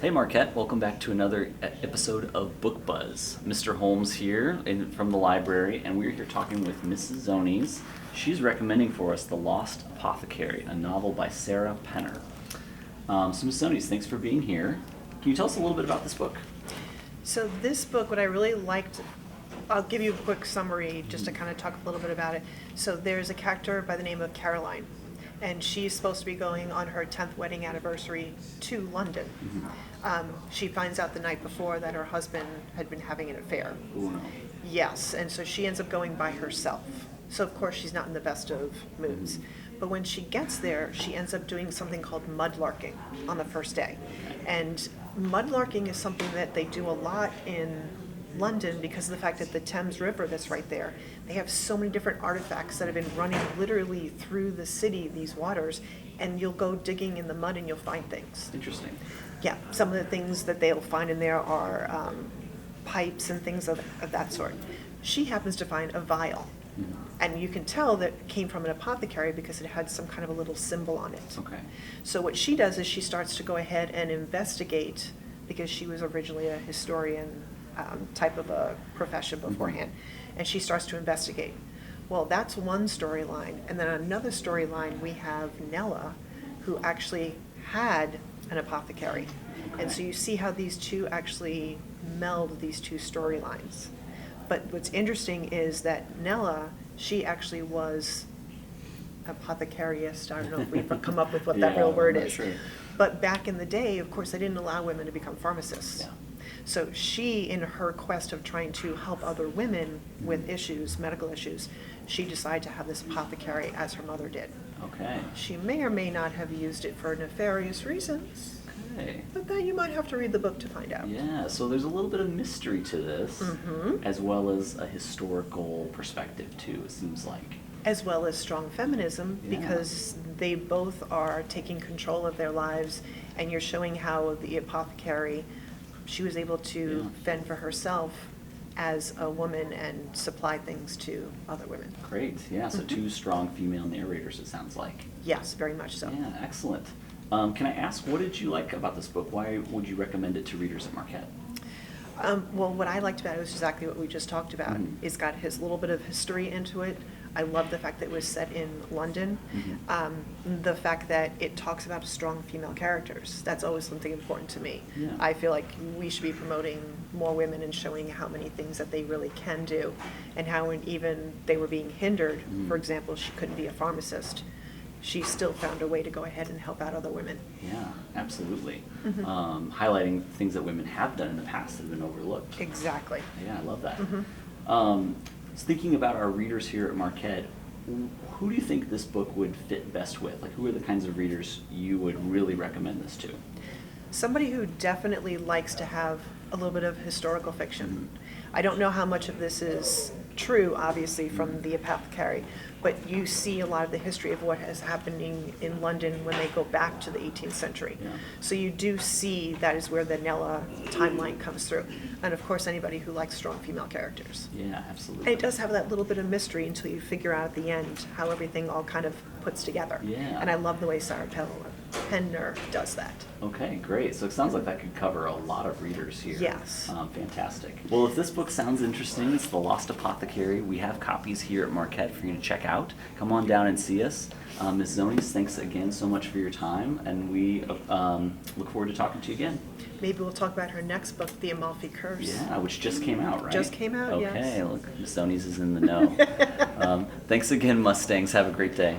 Hey Marquette, welcome back to another episode of Book Buzz. Mr. Holmes here from the library, and we're here talking with Mrs. Zonies. She's recommending for us The Lost Apothecary, a novel by Sarah Penner. So Ms. Zonies, thanks for being here. Can you tell us a little bit about this book? So this book, what I really liked, I'll give you a quick summary just to kind of talk a little bit about it. So there's a character by the name of Caroline, and she's supposed to be going on her 10th wedding anniversary to London. She finds out the night before that her husband had been having an affair. Ooh, no. Yes, and so she ends up going by herself. So of course she's not in the best of moods. But when she gets there, she ends up doing something called mudlarking on the first day. And mudlarking is something that they do a lot in London because of the fact that the Thames River that's right there, they have so many different artifacts that have been running literally through the city, these waters, and you'll go digging in the mud and you'll find things. Interesting. Yeah, some of the things that they'll find in there are pipes and things of that sort. She happens to find a vial, and you can tell that it came from an apothecary because it had some kind of a little symbol on it. Okay. So what she does is she starts to go ahead and investigate, because she was originally a historian type of a profession beforehand, and she starts to investigate. Well, that's one storyline, and then another storyline we have Nella, who actually had an apothecary. And so you see how these two actually meld these two storylines. But what's interesting is that Nella, she actually was apothecariist. I don't know if we've come up with what that real word is. Sure. But back in the day, of course, they didn't allow women to become pharmacists. Yeah. So she, in her quest of trying to help other women with issues, medical issues, she decided to have this apothecary as her mother did. Okay. She may or may not have used it for nefarious reasons, Okay. but then you might have to read the book to find out. Yeah, so there's a little bit of mystery to this, as well as a historical perspective too, it seems like. As well as strong feminism, Yeah. because they both are taking control of their lives, and you're showing how the apothecary, she was able to fend for herself as a woman and supply things to other women. Great, yeah, so two strong female narrators, it sounds like. Yes, very much so. Yeah, excellent. Can I ask, what did you like about this book? Why would you recommend it to readers at Marquette? Well, what I liked about it was exactly what we just talked about. It's got his little bit of history into it. I love the fact that it was set in London. The fact that it talks about strong female characters. That's always something important to me. Yeah. I feel like we should be promoting more women and showing how many things that they really can do, and how when even they were being hindered, for example, she couldn't be a pharmacist, she still found a way to go ahead and help out other women. Yeah, absolutely. Highlighting things that women have done in the past that have been overlooked. Exactly. Yeah, I love that. Thinking about our readers here at Marquette, who do you think this book would fit best with? Like, who are the kinds of readers you would really recommend this to? Somebody who definitely likes to have a little bit of historical fiction. I don't know how much of this is true, obviously, from the apothecary, but you see a lot of the history of what is happening in London when they go back to the 18th century. Yeah. So you do see that is where the Nella timeline comes through. And of course, anybody who likes strong female characters. Yeah, absolutely. And it does have that little bit of mystery until you figure out at the end how everything all kind of puts together. Yeah. And I love the way Sarah Penner does that. Okay, great. So it sounds like that could cover a lot of readers here. Yes. Fantastic. Well, if this book sounds interesting, it's The Lost Apothecary. We have copies here at Marquette for you to check out. Come on down and see us. Ms. Zonies, thanks again so much for your time, and we look forward to talking to you again. Maybe we'll talk about her next book, The Amalfi Curse. Yeah, which just came out, right? Just came out, yes. Okay, look, Ms. Zonies is in the know. Thanks again, Mustangs. Have a great day.